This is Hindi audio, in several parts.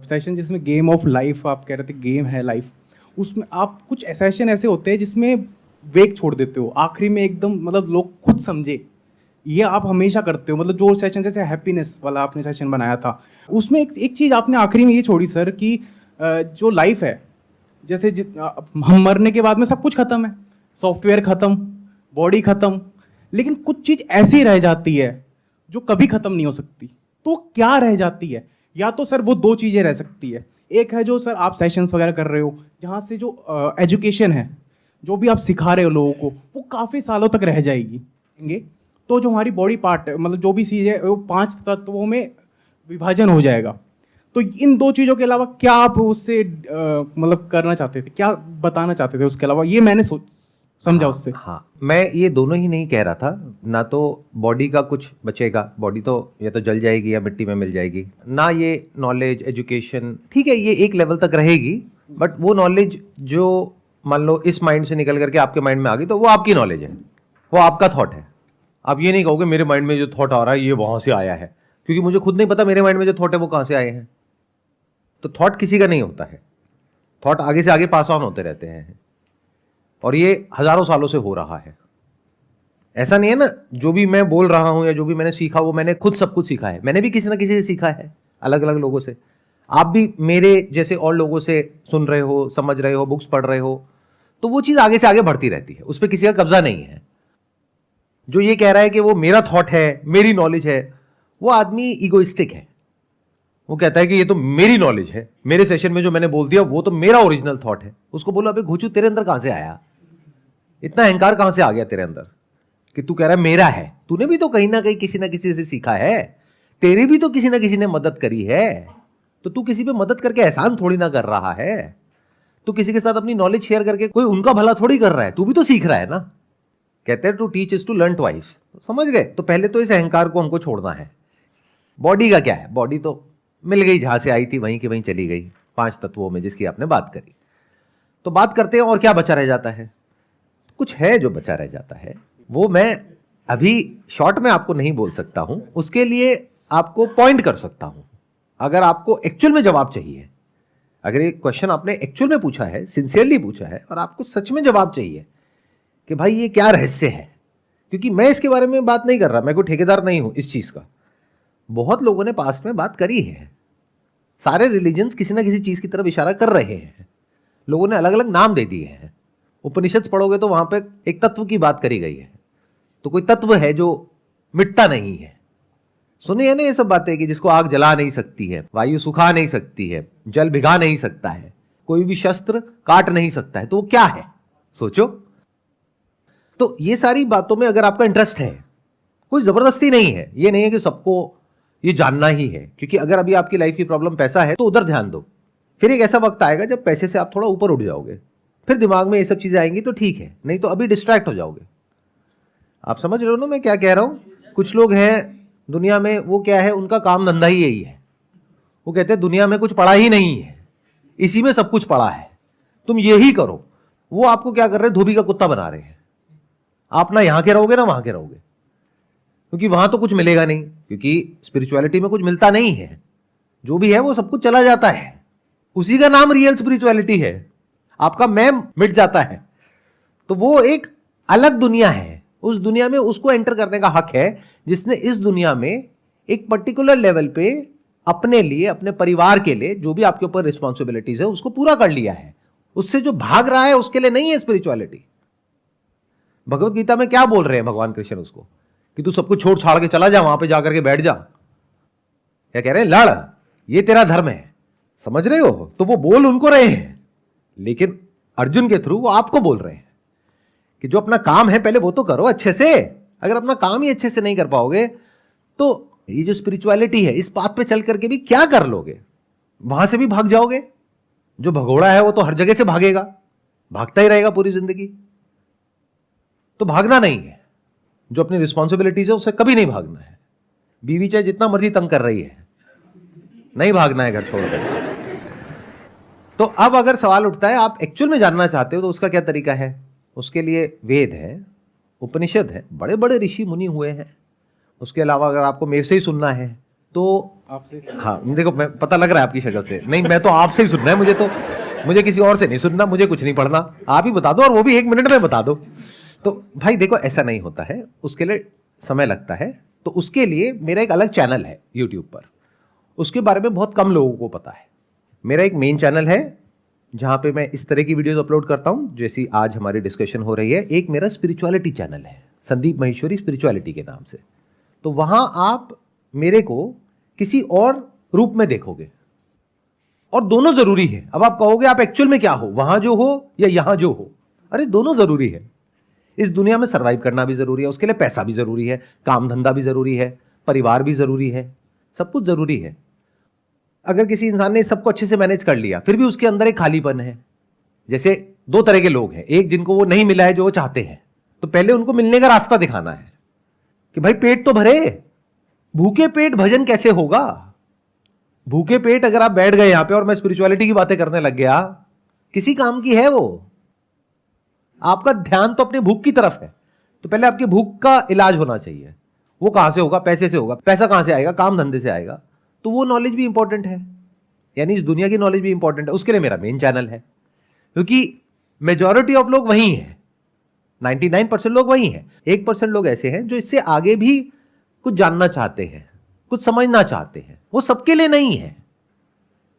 सेशन जिसमें गेम ऑफ लाइफ आप कह रहे थे, गेम है लाइफ, उसमें आप कुछ सेशन ऐसे होते हैं जिसमें वेग छोड़ देते हो आखिरी में एकदम, मतलब लोग खुद समझे। ये आप हमेशा करते हो, मतलब जो सेशन जैसे हैप्पीनेस वाला आपने सेशन बनाया था, उसमें एक चीज़ आपने आखिरी में ये छोड़ी सर कि जो लाइफ है, जैसे हम मरने के बाद में सब कुछ खत्म है, सॉफ्टवेयर खत्म, बॉडी खत्म, लेकिन कुछ चीज़ ऐसी रह जाती है जो कभी खत्म नहीं हो सकती। तो क्या रह जाती है? या तो सर वो दो चीज़ें रह सकती है। एक है जो सर आप सेशंस वगैरह कर रहे हो, जहाँ से जो एजुकेशन है, जो भी आप सिखा रहे हो लोगों को, वो काफ़ी सालों तक रह जाएगी। तो जो हमारी बॉडी पार्ट है, मतलब जो भी चीज़ है, वो 5 तत्वों में विभाजन हो जाएगा। तो इन दो चीज़ों के अलावा क्या आप उससे मतलब करना चाहते थे, क्या बताना चाहते थे उसके अलावा? ये मैंने समझा उससे। हाँ, मैं ये दोनों ही नहीं कह रहा था। ना तो बॉडी का कुछ बचेगा, बॉडी तो या तो जल जाएगी या मिट्टी में मिल जाएगी, ना ये नॉलेज एजुकेशन, ठीक है ये एक लेवल तक रहेगी, बट वो नॉलेज जो मान लो इस माइंड से निकल करके आपके माइंड में आ गई तो वो आपकी नॉलेज है, वो आपका थॉट है। आप ये नहीं कहोगे मेरे माइंड में जो थॉट आ रहा है ये वहां से आया है, क्योंकि मुझे खुद नहीं पता मेरे माइंड में जो थॉट है वो कहां से आए हैं। तो थॉट किसी का नहीं होता है, थॉट आगे से आगे पास ऑन होते रहते हैं, और ये हजारों सालों से हो रहा है। ऐसा नहीं है ना, जो भी मैं बोल रहा हूं या जो भी मैंने सीखा वो मैंने खुद सब कुछ सीखा है, मैंने भी किसी ना किसी से सीखा है, अलग अलग लोगों से। आप भी मेरे जैसे और लोगों से सुन रहे हो, समझ रहे हो, बुक्स पढ़ रहे हो, तो वो चीज आगे से आगे बढ़ती रहती है, उस पर किसी का कब्जा नहीं है। जो ये कह रहा है कि वो मेरा थॉट है, मेरी नॉलेज है, वो आदमी इगोइस्टिक है। वो कहता है कि ये तो मेरी नॉलेज है, मेरे सेशन में जो मैंने बोल दिया वो तो मेरा ओरिजिनल थॉट है। उसको बोलो अबे घुचू, तेरे अंदर कहां से आया, इतना अहंकार कहां से आ गया तेरे अंदर कि तू कह रहा है मेरा है? तूने भी तो कहीं ना कहीं किसी ना किसी से सीखा है, तेरी भी तो किसी ना किसी ने मदद करी है, तो तू किसी पे मदद करके एहसान थोड़ी ना कर रहा है। तू किसी के साथ अपनी नॉलेज शेयर करके कोई उनका भला थोड़ी कर रहा है, तू भी तो सीख रहा है ना। कहते हैं to teach is to learn twice. समझ गए? तो पहले तो इस अहंकार को हमको छोड़ना है। बॉडी का क्या है, बॉडी तो मिल गई, जहां से आई थी वहीं की वहीं चली गई, 5 तत्वों में जिसकी आपने बात करी। तो बात करते हैं और क्या बचा रह जाता है। कुछ है जो बचा रह जाता है, वो मैं अभी शॉर्ट में आपको नहीं बोल सकता हूं, उसके लिए आपको पॉइंट कर सकता हूं। अगर आपको एक्चुअल में जवाब चाहिए, अगर ये क्वेश्चन आपने एक्चुअल में पूछा है, सिंसियरली पूछा है, और आपको सच में जवाब चाहिए कि भाई ये क्या रहस्य है, क्योंकि मैं इसके बारे में बात नहीं कर रहा, मैं कोई ठेकेदार नहीं हूं इस चीज का। बहुत लोगों ने पास्ट में बात करी है, सारे रिलीजन्स किसी ना किसी चीज की तरफ इशारा कर रहे हैं, लोगों ने अलग अलग नाम दे दिए हैं। उपनिषद पढ़ोगे तो वहां पे एक तत्व की बात करी गई है, तो कोई तत्व है जो मिटता नहीं है। सुनिए है ना ये सब बातें कि जिसको आग जला नहीं सकती है, वायु सुखा नहीं सकती है, जल भिगा नहीं सकता है, कोई भी शस्त्र काट नहीं सकता है, तो वो क्या है सोचो। तो ये सारी बातों में अगर आपका इंटरेस्ट है, कोई जबरदस्ती नहीं है, ये नहीं है कि सबको ये जानना ही है, क्योंकि अगर अभी आपकी लाइफ की प्रॉब्लम पैसा है तो उधर ध्यान दो। फिर एक ऐसा वक्त आएगा जब पैसे से आप थोड़ा ऊपर उठ जाओगे, फिर दिमाग में ये सब चीजें आएंगी तो ठीक है, नहीं तो अभी डिस्ट्रैक्ट हो जाओगे। आप समझ रहे हो ना मैं क्या कह रहा हूं? कुछ लोग हैं दुनिया में, वो क्या है, उनका काम धंधा ही यही है। वो कहते हैं दुनिया में कुछ पड़ा ही नहीं है, इसी में सब कुछ पड़ा है, तुम यही करो। वो आपको क्या कर रहे हैं, धोबी का कुत्ता बना रहे हैं। आप ना यहां के रहोगे ना वहां के रहोगे, क्योंकि वहां तो कुछ मिलेगा नहीं, क्योंकि स्पिरिचुअलिटी में कुछ मिलता नहीं है, जो भी है वो सब कुछ चला जाता है। उसी का नाम रियल स्पिरिचुअलिटी है, आपका मैं मिट जाता है। तो वो एक अलग दुनिया है, उस दुनिया में उसको एंटर करने का हक है जिसने इस दुनिया में एक पर्टिकुलर लेवल पे अपने लिए, अपने परिवार के लिए जो भी आपके ऊपर रिस्पॉन्सिबिलिटीज है उसको पूरा कर लिया है। उससे जो भाग रहा है उसके लिए नहीं है स्पिरिचुअलिटी। भगवत गीता में क्या बोल रहे हैं भगवान कृष्ण उसको, कि तू सब कुछ छोड़ छाड़ के चला जा, वहां पे जाकर के बैठ जा। क्या कह रहे हैं, लड़, ये तेरा धर्म है। समझ रहे हो? तो वो बोल उनको रहे हैं, लेकिन अर्जुन के थ्रू वो आपको बोल रहे हैं कि जो अपना काम है पहले वो तो करो अच्छे से। अगर अपना काम ही अच्छे से नहीं कर पाओगे तो ये जो स्पिरिचुअलिटी है, इस पाथ पे चल करके भी क्या कर लोगे? वहां से भी भाग जाओगे। जो भगोड़ा है वो तो हर जगह से भागेगा, भागता ही रहेगा पूरी जिंदगी। तो भागना नहीं है, जो अपनी रिस्पॉन्सिबिलिटीज है उससे कभी नहीं भागना है। बीवी चाहे जितना मर्जी तंग कर रही है, नहीं भागना है घर छोड़कर। तो अब अगर सवाल उठता है आप एक्चुअल में जानना चाहते हो तो उसका क्या तरीका है? उसके लिए वेद है, उपनिषद है, बड़े बड़े ऋषि मुनि हुए हैं। उसके अलावा अगर आपको मेरे से ही सुनना है तो आपसे हाँ देखो, मैं पता लग रहा है आपकी शक्ल से, नहीं मैं तो आपसे ही सुनना है मुझे, तो मुझे किसी और से नहीं सुनना, मुझे कुछ नहीं पढ़ना, आप ही बता दो, और वो भी 1 मिनट में बता दो। तो भाई देखो, ऐसा नहीं होता है, उसके लिए समय लगता है। तो उसके लिए मेरा एक अलग चैनल है यूट्यूब पर, उसके बारे में बहुत कम लोगों को पता है। मेरा एक मेन चैनल है जहां पे मैं इस तरह की वीडियोस अपलोड करता हूं जैसी आज हमारी डिस्कशन हो रही है। एक मेरा स्पिरिचुअलिटी चैनल है, संदीप महेश्वरी स्पिरिचुअलिटी के नाम से। तो वहां आप मेरे को किसी और रूप में देखोगे, और दोनों जरूरी है। अब आप कहोगे आप एक्चुअल में क्या हो, वहां जो हो या यहां जो हो, अरे दोनों जरूरी है। इस दुनिया में सरवाइव करना भी जरूरी है, उसके लिए पैसा भी जरूरी है, काम धंधा भी जरूरी है, परिवार भी जरूरी है, सब कुछ जरूरी है। अगर किसी इंसान ने सबको अच्छे से मैनेज कर लिया, फिर भी उसके अंदर एक खालीपन है। जैसे 2 तरह के लोग हैं, एक जिनको वो नहीं मिला है जो वो चाहते हैं, तो पहले उनको मिलने का रास्ता दिखाना है कि भाई पेट तो भरे, भूखे पेट भजन कैसे होगा। भूखे पेट अगर आप बैठ गए यहां पे और मैं स्पिरिचुअलिटी की बातें करने लग गया, किसी काम की है वो? आपका ध्यान तो अपनी भूख की तरफ है, तो पहले आपकी भूख का इलाज होना चाहिए। वो कहां से होगा? पैसे से होगा। पैसा कहां से आएगा? काम धंधे से आएगा। तो वो नॉलेज भी इंपॉर्टेंट है, यानी इस दुनिया की नॉलेज भी इंपॉर्टेंट है। उसके लिए मेरा मेन चैनल है, क्योंकि मेजॉरिटी ऑफ लोग वही हैं, 99% लोग वही हैं। 1% लोग ऐसे हैं जो इससे आगे भी कुछ जानना चाहते हैं, कुछ समझना चाहते हैं। वो सबके लिए नहीं है,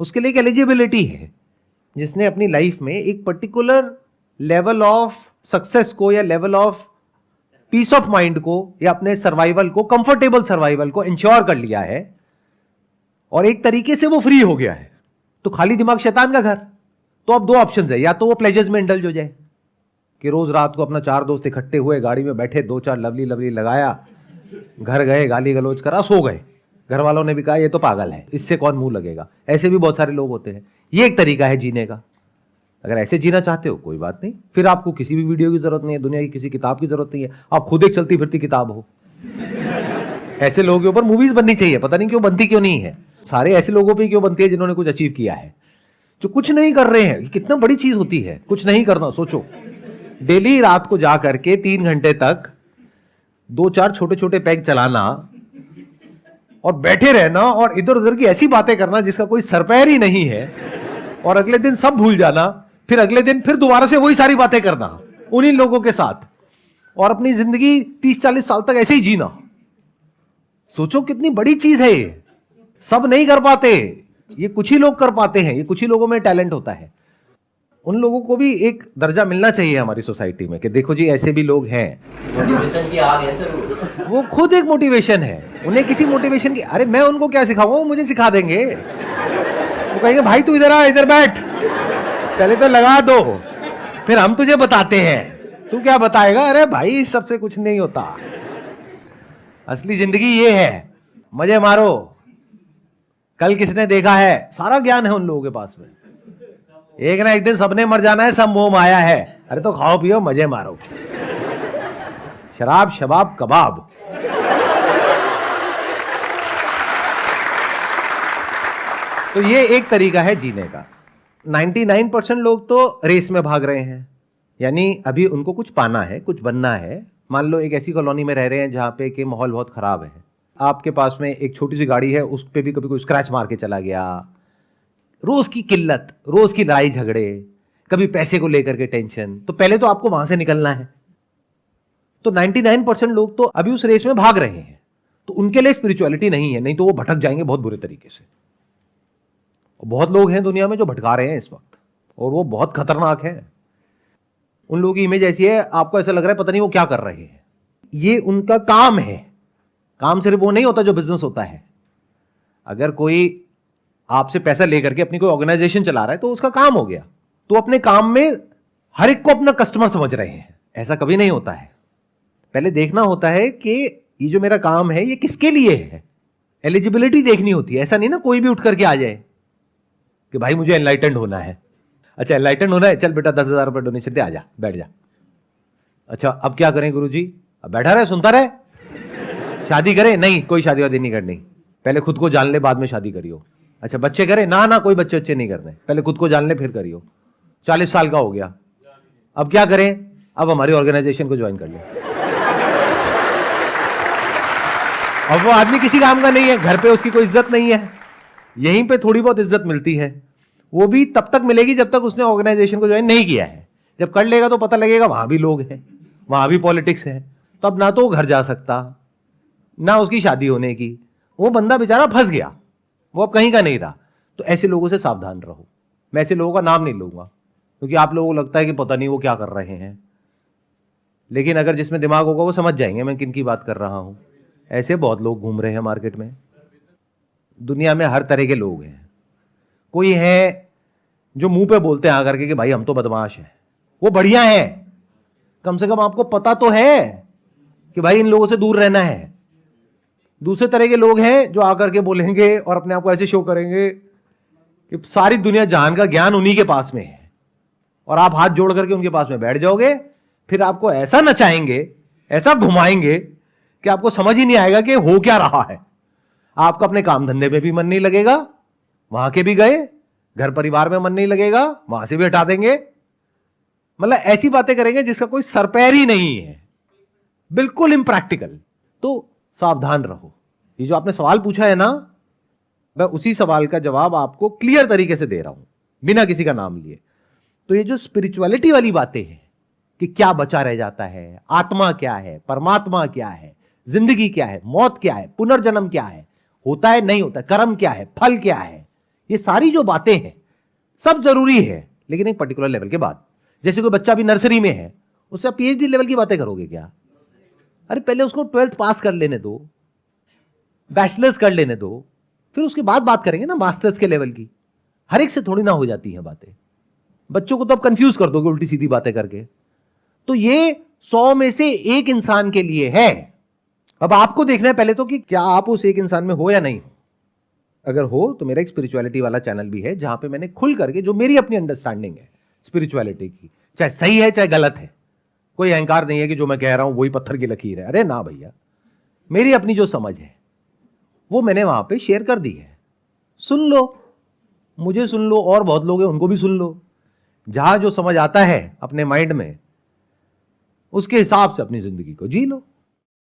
उसके लिए एक एलिजिबिलिटी है, जिसने अपनी लाइफ में एक पर्टिकुलर लेवल ऑफ सक्सेस को या level of peace of mind को या अपने सर्वाइवल को, कंफर्टेबल सर्वाइवल को इंश्योर कर लिया है, और एक तरीके से वो फ्री हो गया है। तो खाली दिमाग शैतान का घर। तो अब 2 ऑप्शंस है, या तो वो प्लेजर्स में इंडल्ज हो जाए कि रोज रात को अपना 4 दोस्त इकट्ठे हुए, गाड़ी में बैठे, 2-4 लवली लवली लगाया, घर गए, गाली गलौज करा, सो गए। घर वालों ने भी कहा ये तो पागल है, इससे कौन मुंह लगेगा। ऐसे भी बहुत सारे लोग होते हैं। ये एक तरीका है जीने का। अगर ऐसे जीना चाहते हो कोई बात नहीं, फिर आपको किसी भी वीडियो की जरूरत नहीं है, दुनिया की किसी किताब की जरूरत नहीं है, आप खुद एक चलती फिरती किताब हो। ऐसे लोगों के ऊपर मूवीज बननी चाहिए, पता नहीं क्यों बनती क्यों नहीं है। सारे ऐसे लोगों पे क्यों बनती है जिन्होंने कुछ अचीव किया है, जो कुछ नहीं कर रहे हैं। कितना बड़ी चीज होती है कुछ नहीं करना। सोचो, डेली रात को जा करके 3 घंटे तक 2-4 छोटे छोटे पैग चलाना और बैठे रहना और इधर उधर की ऐसी बातें करना जिसका कोई सरपैर ही नहीं है, और अगले दिन सब भूल जाना, फिर अगले दिन फिर दोबारा से वही सारी बातें करना उन्हीं लोगों के साथ, और अपनी जिंदगी 30-40 साल तक ऐसे ही जीना। सोचो कितनी बड़ी चीज है ये। सब नहीं कर पाते, ये कुछ ही लोग कर पाते हैं, ये कुछ ही लोगों में टैलेंट होता है। उन लोगों को भी एक दर्जा मिलना चाहिए हमारी सोसाइटी में कि देखो जी ऐसे भी लोग हैं। मोटिवेशन की आग है सर वो खुद एक मोटिवेशन है, उन्हें किसी मोटिवेशन की, अरे मैं उनको क्या सिखाऊंगा, वो मुझे सिखा देंगे। वो कहेंगे भाई तू इधर आ, इधर बैठ, पहले तो लगा दो, फिर हम तुझे बताते हैं। तू क्या बताएगा? अरे भाई इस सबसे कुछ नहीं होता, असली जिंदगी ये है, मजे मारो, कल किसने देखा है, सारा ज्ञान है उन लोगों के पास में। एक ना एक दिन सबने मर जाना है, सब मोह माया है। अरे तो खाओ पियो मजे मारो, शराब शबाब कबाब। तो ये एक तरीका है जीने का। 99% लोग तो रेस में भाग रहे हैं, यानी अभी उनको कुछ पाना है, कुछ बनना है। मान लो एक ऐसी कॉलोनी में रह रहे हैं जहां पे कि माहौल बहुत खराब है, आपके पास में एक छोटी सी गाड़ी है, उस पे भी कभी कोई स्क्रैच मार के चला गया, रोज की किल्लत, रोज की लड़ाई झगड़े, कभी पैसे को लेकर के टेंशन, तो पहले तो आपको वहां से निकलना है। तो 99% लोग तो अभी उस रेस में भाग रहे हैं, तो उनके लिए स्पिरिचुअलिटी नहीं है, नहीं तो वो भटक जाएंगे बहुत बुरे तरीके से। और बहुत लोग हैं दुनिया में जो भटका रहे हैं इस वक्त, और वो बहुत खतरनाक है। उन लोगों की इमेज ऐसी है, आपको ऐसा लग रहा है पता नहीं वो क्या कर रहे हैं। ये उनका काम है। काम सिर्फ वो नहीं होता जो बिजनेस होता है। अगर कोई आपसे पैसा लेकर के अपनी कोई ऑर्गेनाइजेशन चला रहा है तो उसका काम हो गया, तो अपने काम में हर एक को अपना कस्टमर समझ रहे हैं। ऐसा कभी नहीं होता है। पहले देखना होता है कि ये जो मेरा काम है ये किसके लिए है, एलिजिबिलिटी देखनी होती है। ऐसा नहीं ना कोई भी उठ करके आ जाए कि भाई मुझे एनलाइटेंड होना है। अच्छा एनलाइटेंड होना है, चल बेटा 10,000 रुपये डोनेशन दे, आजा बैठ जा। अच्छा अब क्या करें गुरुजी? अब बैठा रहे सुनता रहे। शादी करें? नहीं, कोई शादी वादी नहीं करनी, पहले खुद को जान ले बाद में शादी करियो। अच्छा बच्चे करें? ना ना कोई बच्चे बच्चे नहीं करने, पहले खुद को जान ले फिर करियो। 40 साल का हो गया, अब क्या करें? अब हमारी ऑर्गेनाइजेशन को ज्वाइन कर ले। और वो आदमी किसी काम का नहीं है, घर पे उसकी कोई इज्जत नहीं है, यहीं पे थोड़ी बहुत इज्जत मिलती है, वो भी तब तक मिलेगी जब तक उसने ऑर्गेनाइजेशन को ज्वाइन नहीं किया है। जब कर लेगा तो पता लगेगा वहां भी लोग हैं, वहां भी पॉलिटिक्स है, तो अब ना तो वो घर जा सकता, ना उसकी शादी होने की, वो बंदा बेचारा फंस गया, वो अब कहीं का नहीं रहा। तो ऐसे लोगों से सावधान रहो। मैं ऐसे लोगों का नाम नहीं लूंगा क्योंकि आप लोगों को लगता है कि पता नहीं वो क्या कर रहे हैं, लेकिन अगर जिसमें दिमाग होगा वो समझ जाएंगे मैं किन की बात कर रहा हूं। ऐसे बहुत लोग घूम रहे हैं मार्केट में। दुनिया में हर तरह के लोग हैं। कोई है जो मुंह पे बोलते हैं आकर के कि भाई हम तो बदमाश हैं, वो बढ़िया है, कम से कम आपको पता तो है कि भाई इन लोगों से दूर रहना है। दूसरे तरह के लोग हैं जो आकर के बोलेंगे और अपने आप को ऐसे शो करेंगे कि सारी दुनिया जहान का ज्ञान उन्हीं के पास में है, और आप हाथ जोड़ करके उनके पास में बैठ जाओगे, फिर आपको ऐसा नचाएंगे, ऐसा घुमाएंगे कि आपको समझ ही नहीं आएगा कि हो क्या रहा है। आपका अपने काम धंधे में भी मन नहीं लगेगा, वहां के भी गए, घर परिवार में मन नहीं लगेगा, वहां से भी हटा देंगे। मतलब ऐसी बातें करेंगे जिसका कोई सरपैर ही नहीं है, बिल्कुल इम्प्रैक्टिकल। तो सावधान रहो। ये जो आपने सवाल पूछा है ना, मैं उसी सवाल का जवाब आपको क्लियर तरीके से दे रहा हूं, बिना किसी का नाम लिए। तो ये जो स्पिरिचुअलिटी वाली बातें हैं कि क्या बचा रह जाता है, आत्मा क्या है, परमात्मा क्या है, जिंदगी क्या है, मौत क्या है, पुनर्जन्म क्या है, होता है नहीं होता, कर्म क्या है, फल क्या है, ये सारी जो बातें हैं सब जरूरी है, लेकिन एक पर्टिकुलर लेवल के बाद। जैसे कोई बच्चा भी नर्सरी में है, उससे आप पीएचडी लेवल की बातें करोगे क्या? अरे पहले उसको 12th पास कर लेने दो, बैचलर्स कर लेने दो, फिर उसके बाद बात करेंगे ना मास्टर्स के लेवल की। हर एक से थोड़ी ना हो जाती हैं बातें। बच्चों को तो आप कंफ्यूज कर दोगे उल्टी सीधी बातें करके। तो ये 100 में से एक इंसान के लिए है। अब आपको देखना है पहले तो कि क्या आप उस एक इंसान में हो या नहीं हो। अगर हो तो मेरा एक स्पिरिचुअलिटी वाला चैनल भी है जहां पे मैंने खुल करके जो मेरी अपनी अंडरस्टैंडिंग है स्पिरिचुअलिटी की, चाहे सही है चाहे गलत है, कोई अहंकार नहीं है कि जो मैं कह रहा हूं वही पत्थर की लकीर है। अरे ना भैया, मेरी अपनी जो समझ है वो मैंने वहां पे शेयर कर दी है। सुन लो, मुझे सुन लो, और बहुत लोग हैं उनको भी सुन लो। जहां जो समझ आता है अपने माइंड में, उसके हिसाब से अपनी जिंदगी को जी लो।